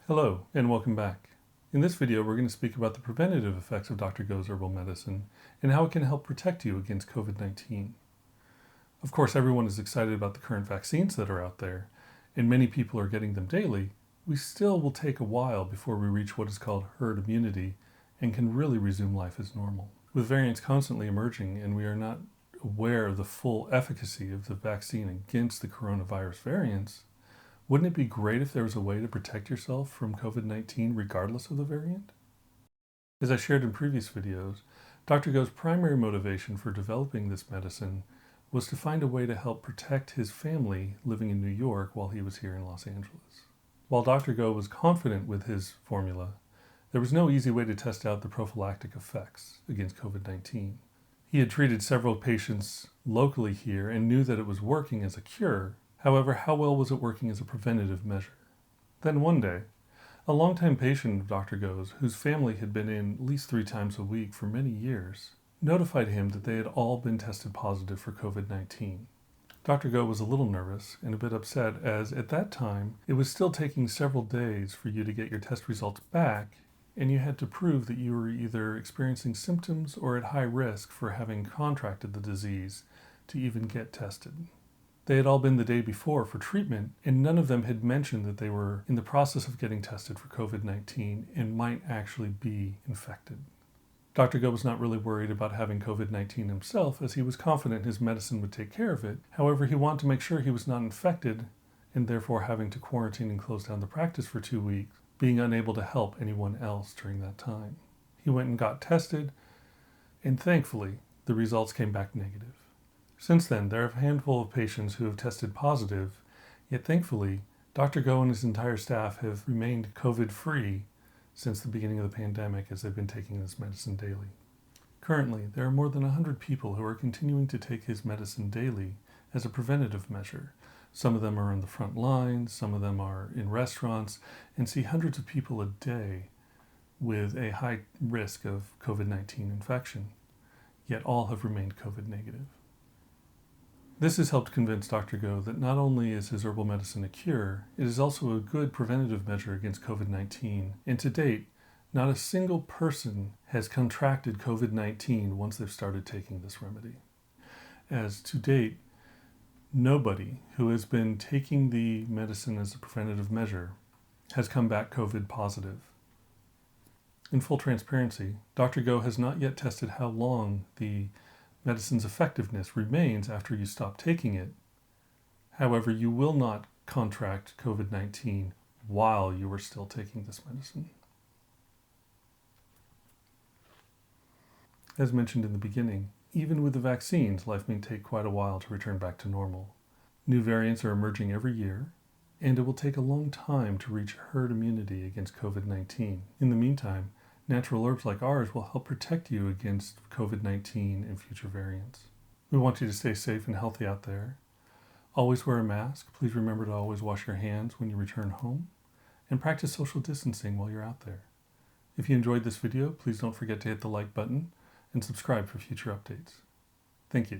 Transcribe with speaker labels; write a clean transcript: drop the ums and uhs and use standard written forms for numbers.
Speaker 1: Hello, and welcome back. In this video, we're going to speak about the preventative effects of Dr. Go's herbal medicine and how it can help protect you against COVID-19. Of course, everyone is excited about the current vaccines that are out there, and many people are getting them daily. We still will take a while before we reach what is called herd immunity and can really resume life as normal. With variants constantly emerging and we are not aware of the full efficacy of the vaccine against the coronavirus variants, wouldn't it be great if there was a way to protect yourself from COVID-19 regardless of the variant? As I shared in previous videos, Dr. Go's primary motivation for developing this medicine was to find a way to help protect his family living in New York while he was here in Los Angeles. While Dr. Go was confident with his formula, there was no easy way to test out the prophylactic effects against COVID-19. He had treated several patients locally here and knew that it was working as a cure. However, how well was it working as a preventative measure? Then one day, a longtime patient of Dr. Go's, whose family had been in at least 3 times a week for many years, notified him that they had all been tested positive for COVID-19. Dr. Go was a little nervous and a bit upset, as at that time, it was still taking several days for you to get your test results back, and you had to prove that you were either experiencing symptoms or at high risk for having contracted the disease to even get tested. They had all been the day before for treatment, and none of them had mentioned that they were in the process of getting tested for COVID-19 and might actually be infected. Dr. Go was not really worried about having COVID-19 himself, as he was confident his medicine would take care of it. However, he wanted to make sure he was not infected and therefore having to quarantine and close down the practice for 2 weeks, being unable to help anyone else during that time. He went and got tested, and thankfully, the results came back negative. Since then, there are a handful of patients who have tested positive, yet thankfully, Dr. Go and his entire staff have remained COVID-free since the beginning of the pandemic, as they've been taking this medicine daily. Currently, there are more than 100 people who are continuing to take his medicine daily as a preventative measure. Some of them are on the front lines, some of them are in restaurants, and see hundreds of people a day with a high risk of COVID-19 infection, yet all have remained COVID negative. This has helped convince Dr. Go that not only is his herbal medicine a cure, it is also a good preventative measure against COVID-19. And to date, not a single person has contracted COVID-19 once they've started taking this remedy. As to date, nobody who has been taking the medicine as a preventative measure has come back COVID positive. In full transparency, Dr. Go has not yet tested how long the medicine's effectiveness remains after you stop taking it. However, you will not contract COVID-19 while you are still taking this medicine. As mentioned in the beginning, even with the vaccines, life may take quite a while to return back to normal. New variants are emerging every year, and it will take a long time to reach herd immunity against COVID-19. In the meantime, natural herbs like ours will help protect you against COVID-19 and future variants. We want you to stay safe and healthy out there. Always wear a mask. Please remember to always wash your hands when you return home, and practice social distancing while you're out there. If you enjoyed this video, please don't forget to hit the like button and subscribe for future updates. Thank you.